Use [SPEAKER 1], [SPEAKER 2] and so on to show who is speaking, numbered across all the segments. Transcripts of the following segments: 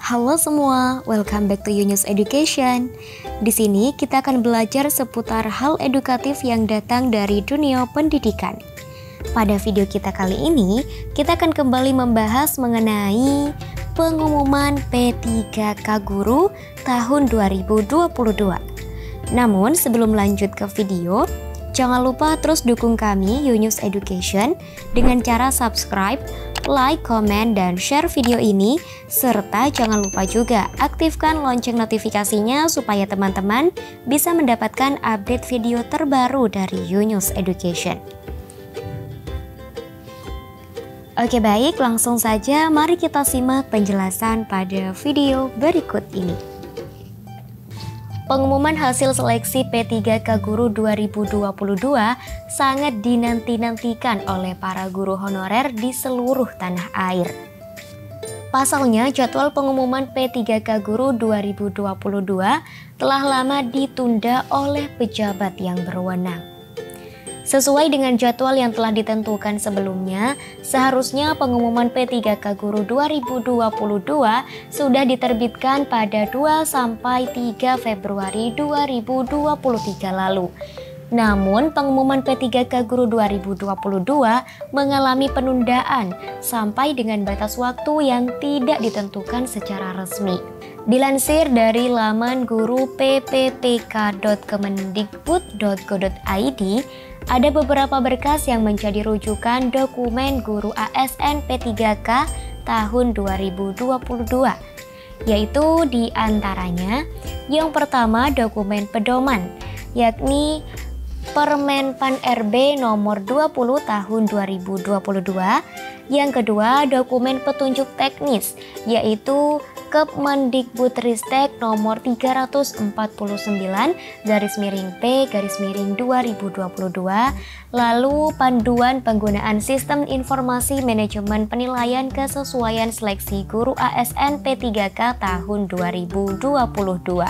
[SPEAKER 1] Halo semua, welcome back to Yunus Education. Di sini kita akan belajar seputar hal edukatif yang datang dari dunia pendidikan. Pada video kita kali ini, kita akan kembali membahas mengenai pengumuman P3K Guru tahun 2022. Namun sebelum lanjut ke video, jangan lupa terus dukung kami Yunus Education dengan cara subscribe, like, komen, dan share video ini, serta jangan lupa juga aktifkan lonceng notifikasinya supaya teman-teman bisa mendapatkan update video terbaru dari Yunus Education. Oke baik, langsung saja mari kita simak penjelasan pada video berikut ini. Pengumuman hasil seleksi P3K Guru 2022 sangat dinanti-nantikan oleh para guru honorer di seluruh tanah air. Pasalnya, jadwal pengumuman P3K Guru 2022 telah lama ditunda oleh pejabat yang berwenang. Sesuai dengan jadwal yang telah ditentukan sebelumnya, seharusnya pengumuman P3K Guru 2022 sudah diterbitkan pada 2-3 Februari 2023 lalu. Namun, pengumuman P3K Guru 2022 mengalami penundaan sampai dengan batas waktu yang tidak ditentukan secara resmi. Dilansir dari laman guru pppk.kemendikbud.go.id, ada beberapa berkas yang menjadi rujukan dokumen guru ASN P3K tahun 2022, yaitu diantaranya yang pertama dokumen pedoman, yakni Permenpan RB nomor 20 tahun 2022, yang kedua dokumen petunjuk teknis, yaitu Kemendikbudristek nomor 349/P/2022, lalu panduan penggunaan sistem informasi manajemen penilaian kesesuaian seleksi guru ASN P3K tahun 2022.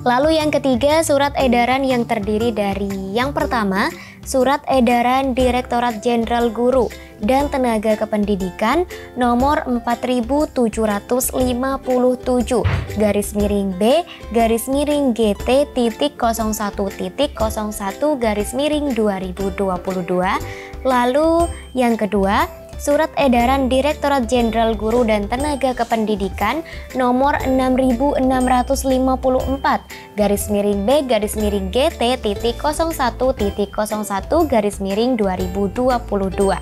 [SPEAKER 1] Lalu yang ketiga, surat edaran yang terdiri dari yang pertama, Surat Edaran Direktorat Jenderal Guru dan Tenaga Kependidikan nomor 4781-GT.01.01/2022. Lalu yang kedua, Surat Edaran Direktorat Jenderal Guru dan Tenaga Kependidikan nomor 66.B/GT.01.01/2022.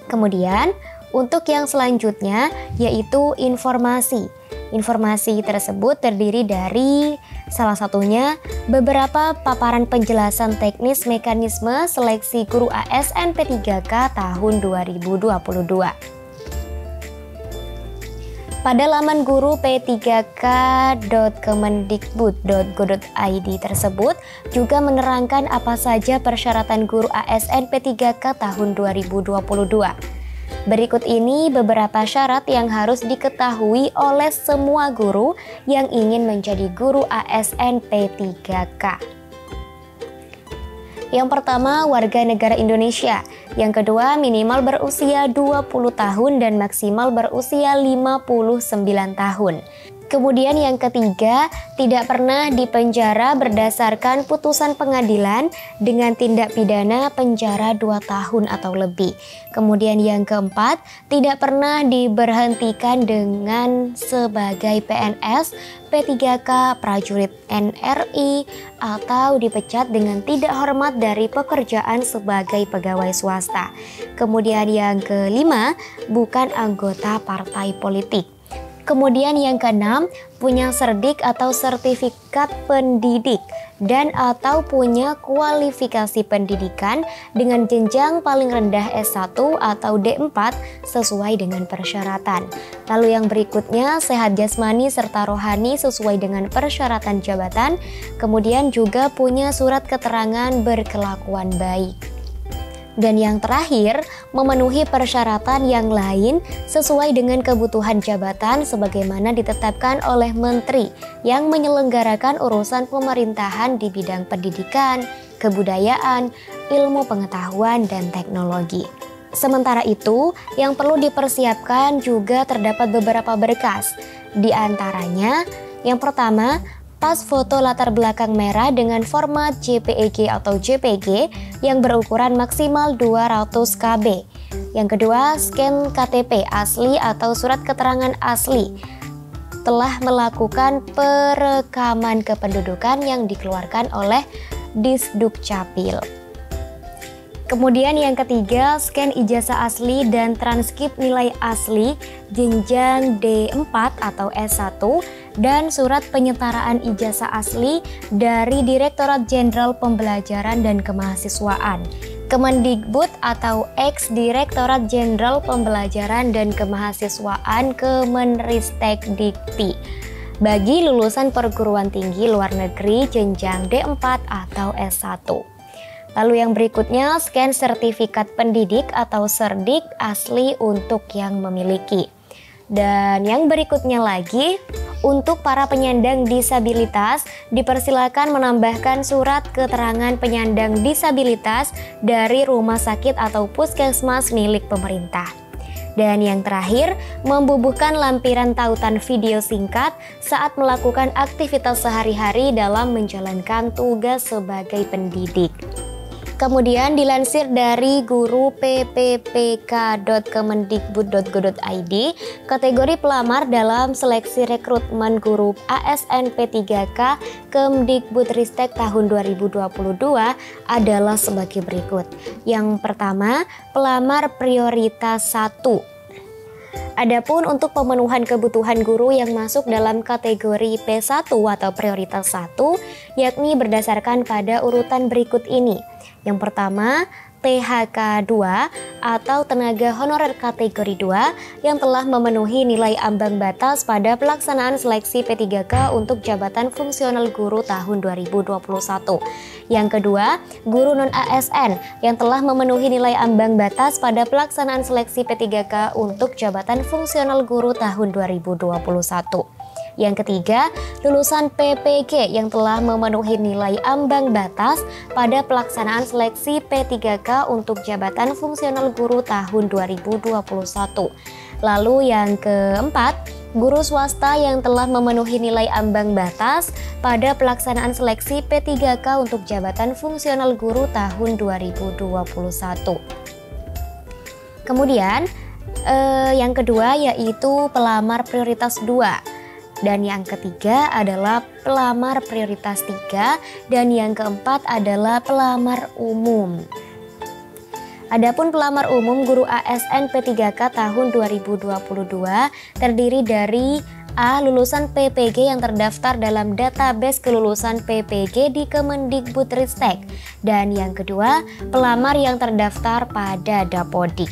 [SPEAKER 1] Kemudian, untuk yang selanjutnya yaitu informasi. Informasi tersebut terdiri dari salah satunya beberapa paparan penjelasan teknis mekanisme seleksi guru ASN P3K tahun 2022. Pada laman guru p3k.kemendikbud.go.id tersebut juga menerangkan apa saja persyaratan guru ASN P3K tahun 2022. Berikut ini beberapa syarat yang harus diketahui oleh semua guru yang ingin menjadi guru ASN P3K. Yang pertama, warga negara Indonesia. Yang kedua, minimal berusia 20 tahun dan maksimal berusia 59 tahun. Kemudian yang ketiga, tidak pernah dipenjara berdasarkan putusan pengadilan dengan tindak pidana penjara 2 tahun atau lebih. Kemudian yang keempat, tidak pernah diberhentikan dengan sebagai PNS, P3K, prajurit NRI, atau dipecat dengan tidak hormat dari pekerjaan sebagai pegawai swasta. Kemudian yang kelima, bukan anggota partai politik. Kemudian yang keenam, punya serdik atau sertifikat pendidik dan atau punya kualifikasi pendidikan dengan jenjang paling rendah S1 atau D4 sesuai dengan persyaratan. Lalu yang berikutnya, sehat jasmani serta rohani sesuai dengan persyaratan jabatan. Kemudian juga punya surat keterangan berkelakuan baik. Dan yang terakhir, memenuhi persyaratan yang lain sesuai dengan kebutuhan jabatan sebagaimana ditetapkan oleh menteri yang menyelenggarakan urusan pemerintahan di bidang pendidikan, kebudayaan, ilmu pengetahuan, dan teknologi. Sementara itu, yang perlu dipersiapkan juga terdapat beberapa berkas. Di antaranya, yang pertama, tas foto latar belakang merah dengan format JPEG atau JPG yang berukuran maksimal 200 KB. Yang kedua, scan KTP asli atau surat keterangan asli telah melakukan perekaman kependudukan yang dikeluarkan oleh Disdukcapil. Kemudian yang ketiga, scan ijazah asli dan transkrip nilai asli jenjang D4 atau S1 dan surat penyetaraan ijazah asli dari Direktorat Jenderal Pembelajaran dan Kemahasiswaan, Kemendikbud atau ex-Direktorat Jenderal Pembelajaran dan Kemahasiswaan Kemenristekdikti bagi lulusan perguruan tinggi luar negeri jenjang D4 atau S1. Lalu yang berikutnya, scan sertifikat pendidik atau serdik asli untuk yang memiliki. Dan yang berikutnya lagi, untuk para penyandang disabilitas dipersilakan menambahkan surat keterangan penyandang disabilitas dari rumah sakit atau puskesmas milik pemerintah. Dan yang terakhir, membubuhkan lampiran tautan video singkat saat melakukan aktivitas sehari-hari dalam menjalankan tugas sebagai pendidik. Kemudian dilansir dari guru pppk.kemendikbud.go.id, kategori pelamar dalam seleksi rekrutmen guru ASN P3K Kemdikbudristek tahun 2022 adalah sebagai berikut. Yang pertama, pelamar prioritas 1. Adapun untuk pemenuhan kebutuhan guru yang masuk dalam kategori P1 atau prioritas 1, yakni berdasarkan pada urutan berikut ini. Yang pertama, THK 2 atau tenaga honorer kategori 2 yang telah memenuhi nilai ambang batas pada pelaksanaan seleksi P3K untuk jabatan fungsional guru tahun 2021. Yang kedua, guru non-ASN yang telah memenuhi nilai ambang batas pada pelaksanaan seleksi P3K untuk jabatan fungsional guru tahun 2021. Yang ketiga, lulusan PPG yang telah memenuhi nilai ambang batas pada pelaksanaan seleksi P3K untuk jabatan fungsional guru tahun 2021. Lalu yang keempat, guru swasta yang telah memenuhi nilai ambang batas pada pelaksanaan seleksi P3K untuk jabatan fungsional guru tahun 2021. Kemudian, yang kedua yaitu pelamar prioritas 2. Dan yang ketiga adalah pelamar prioritas 3 dan yang keempat adalah pelamar umum. Adapun pelamar umum guru ASN P3K tahun 2022 terdiri dari A. Lulusan PPG yang terdaftar dalam database kelulusan PPG di Kemendikbudristek, dan yang kedua, pelamar yang terdaftar pada Dapodik.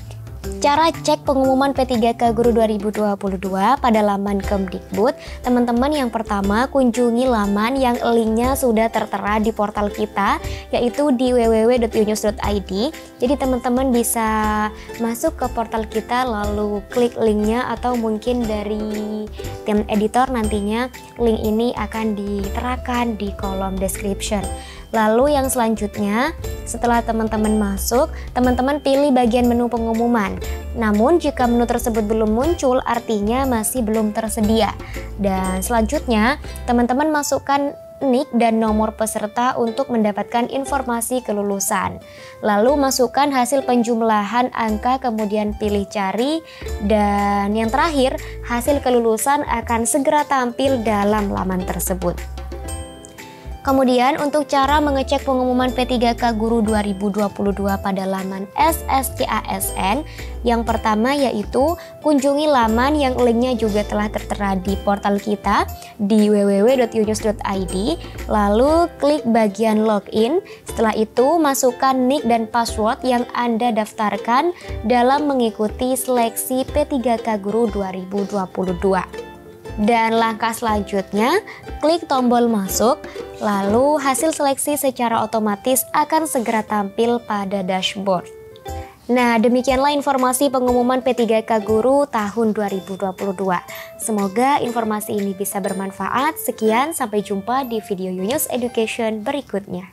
[SPEAKER 1] Cara cek pengumuman P3K Guru 2022 pada laman Kemdikbud. Teman-teman, yang pertama, kunjungi laman yang linknya sudah tertera di portal kita, yaitu di www.unews.id. Jadi teman-teman bisa masuk ke portal kita lalu klik linknya, atau mungkin dari tim editor nantinya link ini akan diterakan di kolom description. Lalu yang selanjutnya, setelah teman-teman masuk, teman-teman pilih bagian menu pengumuman. Namun jika menu tersebut belum muncul, artinya masih belum tersedia. Dan selanjutnya, teman-teman masukkan nik dan nomor peserta untuk mendapatkan informasi kelulusan. Lalu masukkan hasil penjumlahan angka, kemudian pilih cari, dan yang terakhir, hasil kelulusan akan segera tampil dalam laman tersebut. Kemudian untuk cara mengecek pengumuman P3K Guru 2022 pada laman SSKASN, yang pertama yaitu kunjungi laman yang linknya juga telah tertera di portal kita di www.unews.id, lalu klik bagian login. Setelah itu masukkan nik dan password yang Anda daftarkan dalam mengikuti seleksi P3K Guru 2022. Dan langkah selanjutnya, klik tombol masuk, lalu hasil seleksi secara otomatis akan segera tampil pada dashboard. Nah, demikianlah informasi pengumuman P3K Guru tahun 2022. Semoga informasi ini bisa bermanfaat. Sekian, sampai jumpa di video Unews Education berikutnya.